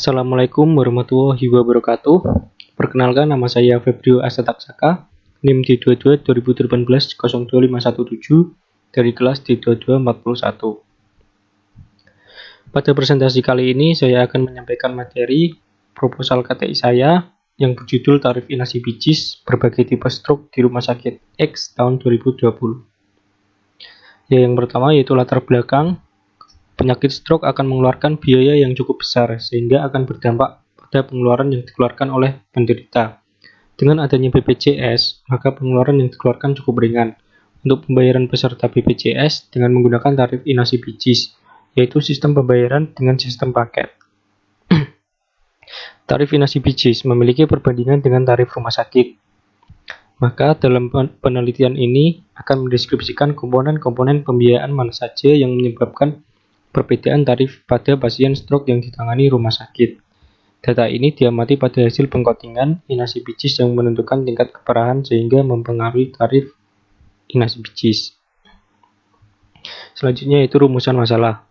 Assalamualaikum warahmatullahi wabarakatuh. Perkenalkan, nama saya Febrio Asetaksaka, NIM D22 2018 02517 dari kelas D2241. Pada presentasi kali ini saya akan menyampaikan materi proposal KTI saya yang berjudul Tarif Inasi Bijis Berbagai Tipe Stroke di Rumah Sakit X tahun 2020. Yang pertama yaitu latar belakang. Penyakit stroke akan mengeluarkan biaya yang cukup besar sehingga akan berdampak pada pengeluaran yang dikeluarkan oleh penderita. Dengan adanya BPJS, maka pengeluaran yang dikeluarkan cukup ringan. Untuk pembayaran peserta BPJS dengan menggunakan tarif inasi bijis, yaitu sistem pembayaran dengan sistem paket. Tarif inasi bijis memiliki perbandingan dengan tarif rumah sakit. Maka dalam penelitian ini akan mendeskripsikan komponen-komponen pembiayaan mana saja yang menyebabkan perbedaan tarif pada pasien stroke yang ditangani rumah sakit. Data ini diamati pada hasil pengcountingan inasi bijis yang menentukan tingkat keparahan sehingga mempengaruhi tarif inasi bijis. Selanjutnya yaitu rumusan masalah.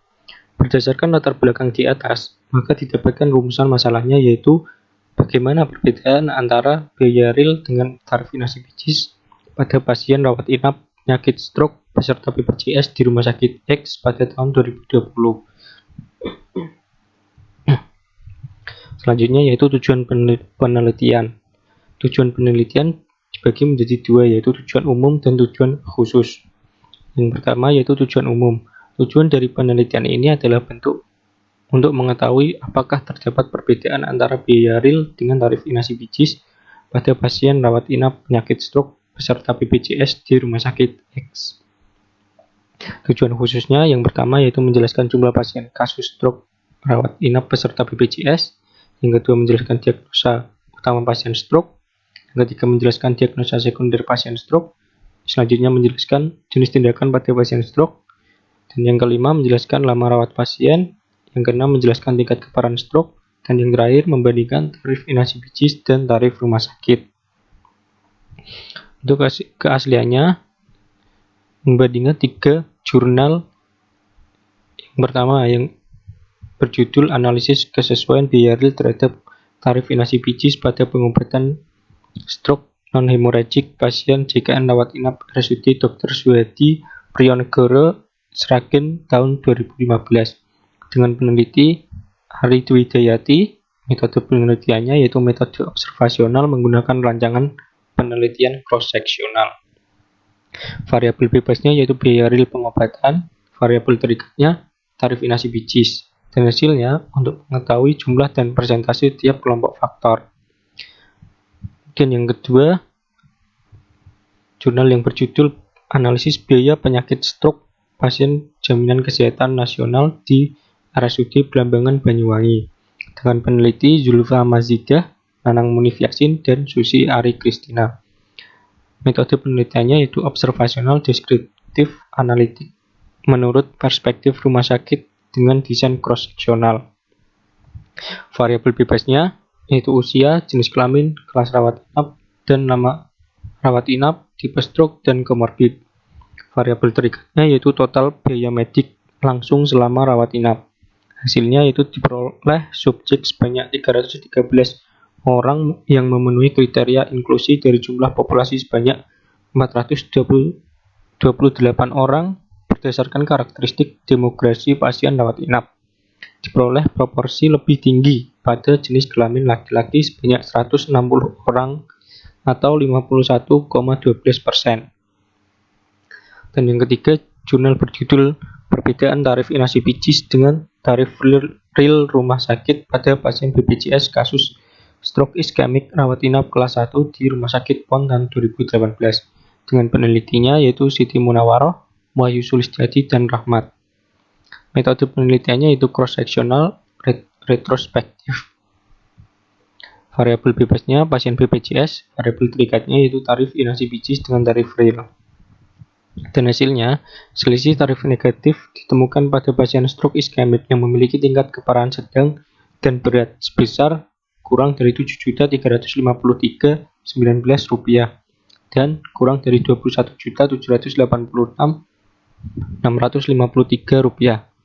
Berdasarkan latar belakang di atas, maka didapatkan rumusan masalahnya yaitu bagaimana perbedaan antara biaya real dengan tarif inasi bijis pada pasien rawat inap penyakit stroke peserta BPJS di Rumah Sakit X pada tahun 2020. Selanjutnya yaitu tujuan penelitian. Tujuan penelitian dibagi menjadi dua, yaitu tujuan umum dan tujuan khusus. Yang pertama yaitu tujuan umum. Tujuan dari penelitian ini adalah untuk mengetahui apakah terdapat perbedaan antara biaya real dengan tarif inasi bijis pada pasien rawat inap penyakit stroke peserta BPJS di Rumah Sakit X. Tujuan khususnya yang pertama yaitu menjelaskan jumlah pasien kasus stroke rawat inap peserta BPJS, yang kedua menjelaskan diagnosa utama pasien stroke, yang ketiga menjelaskan diagnosa sekunder pasien stroke, selanjutnya menjelaskan jenis tindakan pada pasien stroke, dan yang kelima menjelaskan lama rawat pasien, yang keenam menjelaskan tingkat keparahan stroke, dan yang terakhir membandingkan tarif inasi bijis dan tarif rumah sakit. Untuk keasliannya, membandingkan 3 jurnal. Yang pertama yang berjudul Analisis Kesesuaian Biaya Real terhadap Tarif Inasi Bijis pada Pengobatan Stroke Non-Hemorrhagic Pasien JKN Rawat Inap RSUD Dr. Suhadi Priyanegara Sragen tahun 2015 dengan peneliti Hari Dwi Dayati. Metode penelitiannya yaitu metode observasional menggunakan rancangan penelitian cross-seksional. Variabel bebasnya yaitu biaya real pengobatan, variabel terikatnya tarif inasi bijis, dan hasilnya untuk mengetahui jumlah dan persentase tiap kelompok faktor. Dan yang kedua, jurnal yang berjudul Analisis Biaya Penyakit Stroke Pasien Jaminan Kesehatan Nasional di RSUD Blambangan Banyuwangi dengan peneliti Zulfa Mazidah, Nanang Munif Yasin, dan Susi Ari Kristina. Metode penelitiannya yaitu observasional deskriptif analitik menurut perspektif rumah sakit dengan desain cross-seksional. Variabel bebasnya yaitu usia, jenis kelamin, kelas rawat inap, dan nama rawat inap, tipe stroke, dan komorbid. Variabel terikatnya yaitu total biaya medik langsung selama rawat inap. Hasilnya yaitu diperoleh subjek sebanyak 313 orang yang memenuhi kriteria inklusi dari jumlah populasi sebanyak 428 orang berdasarkan karakteristik demografi pasien rawat inap. Diperoleh proporsi lebih tinggi pada jenis kelamin laki-laki sebanyak 160 orang atau 51,12%. Dan yang ketiga, jurnal berjudul Perbedaan Tarif Inasi Bijis dengan Tarif Real Rumah Sakit pada Pasien BPJS Kasus Stroke Iskemik Rawat Inap Kelas 1 di Rumah Sakit PON tahun 2018 dengan penelitinya yaitu Siti Munawaroh, Wahyu Sulistiadi, dan Rahmat. Metode penelitiannya yaitu cross-seksional retrospektif. Variabel bebasnya pasien BPJS, variabel terikatnya yaitu tarif inasi bijis dengan tarif real. Dan hasilnya, selisih tarif negatif ditemukan pada pasien stroke iskemik yang memiliki tingkat keparahan sedang dan berat sebesar kurang dari Rp7.353.019 dan kurang dari Rp21.786.653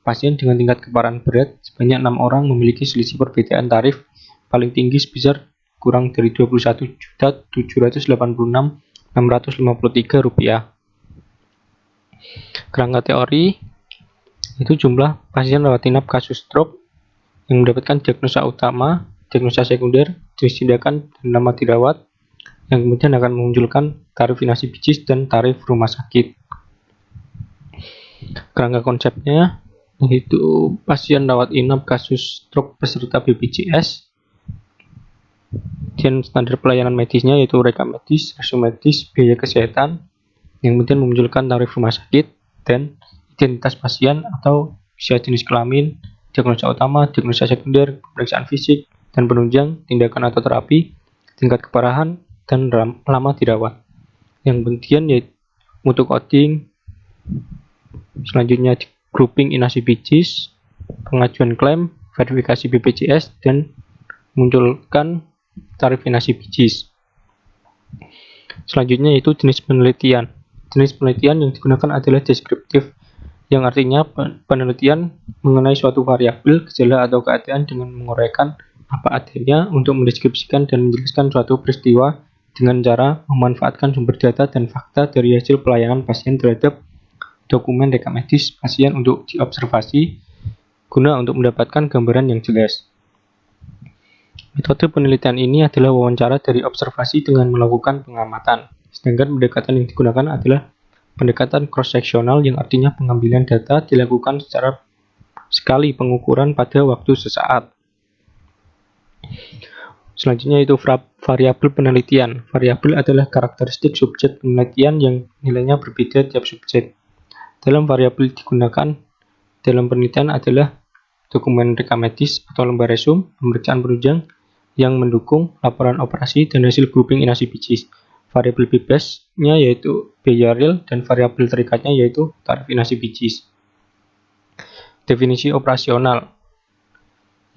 pasien dengan tingkat keparahan berat sebanyak 6 orang memiliki selisih perbedaan tarif paling tinggi sebesar kurang dari Rp21.786.653. Kerangka teori itu jumlah pasien rawat inap kasus stroke yang mendapatkan diagnosa utama, diagnosa sekunder, jenis tindakan, dan lama dirawat, yang kemudian akan memunculkan tarif inasi bijis dan tarif rumah sakit. Kerangka konsepnya yaitu pasien rawat inap kasus stroke peserta BPJS, dan standar pelayanan medisnya yaitu rekam medis, resume medis, biaya kesehatan, yang kemudian memunculkan tarif rumah sakit dan identitas pasien atau usia, jenis kelamin, diagnosa utama, diagnosa sekunder, pemeriksaan fisik dan penunjang, tindakan atau terapi, tingkat keparahan, dan lama dirawat. Yang kemudian yaitu mutu coding, selanjutnya grouping inasi bijis, pengajuan klaim, verifikasi BPJS, dan munculkan tarif inasi bijis. Selanjutnya yaitu jenis penelitian. Jenis penelitian yang digunakan adalah deskriptif, yang artinya penelitian mengenai suatu variabel, gejala, atau keadaan dengan menguraikan apa adanya untuk mendeskripsikan dan menjelaskan suatu peristiwa dengan cara memanfaatkan sumber data dan fakta dari hasil pelayanan pasien terhadap dokumen rekam medis pasien untuk diobservasi guna untuk mendapatkan gambaran yang jelas. Metode penelitian ini adalah wawancara dari observasi dengan melakukan pengamatan, sedangkan pendekatan yang digunakan adalah pendekatan cross-seksional, yang artinya pengambilan data dilakukan secara sekali pengukuran pada waktu sesaat. Selanjutnya itu variabel penelitian. Variabel adalah karakteristik subjek penelitian yang nilainya berbeda tiap subjek. Dalam variabel digunakan dalam penelitian adalah dokumen rekam medis atau lembar resum, pemeriksaan penunjang yang mendukung laporan operasi, dan hasil grouping inasi bijis. Variabel bebasnya yaitu biaya real, dan variabel terikatnya yaitu tarif inasi bijis. Definisi operasional.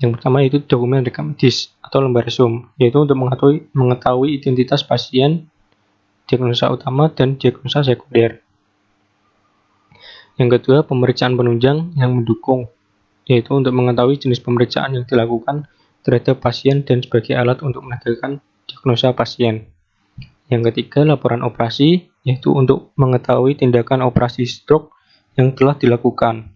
Yang pertama yaitu dokumen rekam medis atau lembar resum, yaitu untuk mengetahui identitas pasien, diagnosa utama, dan diagnosa sekunder. Yang kedua, pemeriksaan penunjang yang mendukung, yaitu untuk mengetahui jenis pemeriksaan yang dilakukan terhadap pasien dan sebagai alat untuk menegakkan diagnosa pasien. Yang ketiga, laporan operasi, yaitu untuk mengetahui tindakan operasi stroke yang telah dilakukan.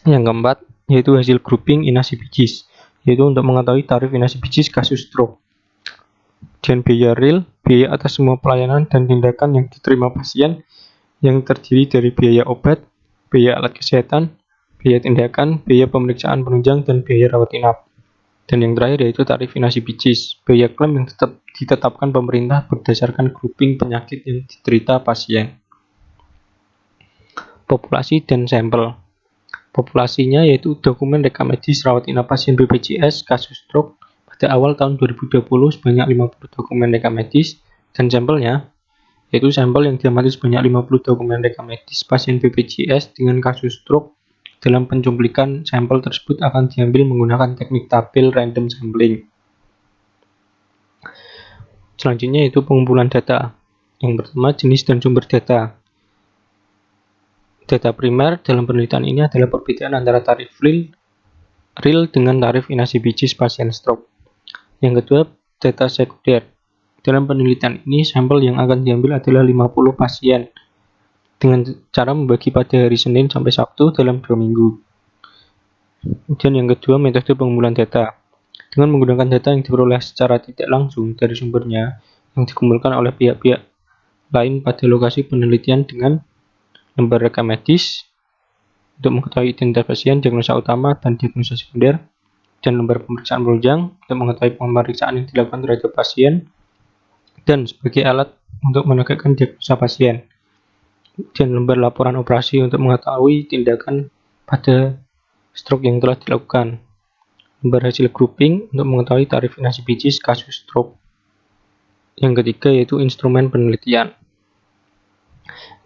Yang keempat, yaitu hasil grouping inasi bijis, yaitu untuk mengetahui tarif inasi bijis kasus stroke. Dan biaya real, biaya atas semua pelayanan dan tindakan yang diterima pasien, yang terdiri dari biaya obat, biaya alat kesehatan, biaya tindakan, biaya pemeriksaan penunjang, dan biaya rawat inap. Dan yang terakhir yaitu tarif inasi bijis, biaya klaim yang ditetapkan pemerintah berdasarkan grouping penyakit yang diderita pasien. Populasi dan sampel. Populasinya yaitu dokumen rekam medis rawat inap pasien BPJS kasus stroke pada awal tahun 2020 sebanyak 50 dokumen rekam medis, dan sampelnya yaitu sampel yang diamati sebanyak 50 dokumen rekam medis pasien BPJS dengan kasus stroke. Dalam pencuplikan sampel tersebut akan diambil menggunakan teknik tabel random sampling. Selanjutnya yaitu pengumpulan data. Yang pertama, jenis dan sumber data. Data primer dalam penelitian ini adalah perbedaan antara tarif real dengan tarif inasi bijis pasien stroke. Yang kedua, data sekunder. Dalam penelitian ini, sampel yang akan diambil adalah 50 pasien dengan cara membagi pada hari Senin sampai Sabtu dalam 2 minggu. Kemudian yang kedua, metode pengumpulan data. Dengan menggunakan data yang diperoleh secara tidak langsung dari sumbernya yang dikumpulkan oleh pihak-pihak lain pada lokasi penelitian dengan lembar rekam medis untuk mengetahui identitas pasien, diagnosa utama, dan diagnosa sekunder, dan lembar pemeriksaan penunjang untuk mengetahui pemeriksaan yang dilakukan terhadap pasien, dan sebagai alat untuk menegakkan diagnosa pasien, dan lembar laporan operasi untuk mengetahui tindakan pada stroke yang telah dilakukan, lembar hasil grouping untuk mengetahui tarif inasi bijis kasus stroke. Yang ketiga yaitu instrumen penelitian.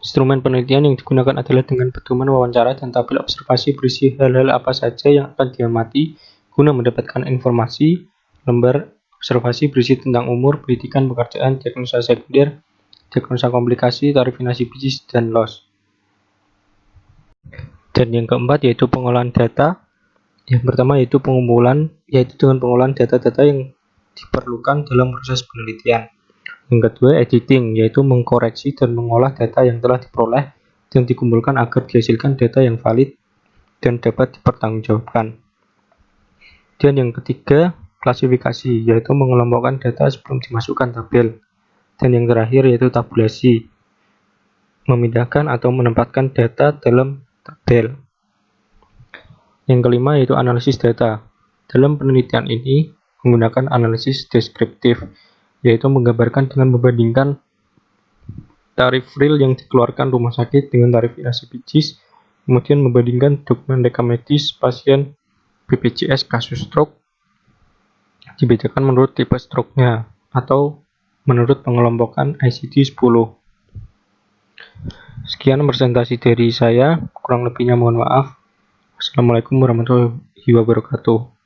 Instrumen penelitian yang digunakan adalah dengan pedoman wawancara dan tabel observasi berisi hal-hal apa saja yang akan diamati guna mendapatkan informasi, lembar observasi berisi tentang umur, pendidikan, pekerjaan, diagnosa sekunder, diagnosa komplikasi, tarif inasi bijis, dan loss. Dan yang keempat yaitu pengolahan data. Yang pertama yaitu pengumpulan, yaitu dengan pengolahan data-data yang diperlukan dalam proses penelitian. Yang kedua editing, yaitu mengkoreksi dan mengolah data yang telah diperoleh dan dikumpulkan agar dihasilkan data yang valid dan dapat dipertanggungjawabkan. Dan yang ketiga klasifikasi, yaitu mengelompokkan data sebelum dimasukkan tabel. Dan yang terakhir yaitu tabulasi, memindahkan atau menempatkan data dalam tabel. Yang kelima yaitu analisis data. Dalam penelitian ini menggunakan analisis deskriptif, yaitu menggambarkan dengan membandingkan tarif real yang dikeluarkan rumah sakit dengan tarif IACPGIS, kemudian membandingkan dokumen rekam medis pasien BPJS kasus stroke, dibedakan menurut tipe stroke-nya atau menurut pengelompokan ICD-10. Sekian presentasi dari saya, kurang lebihnya mohon maaf. Assalamualaikum warahmatullahi wabarakatuh.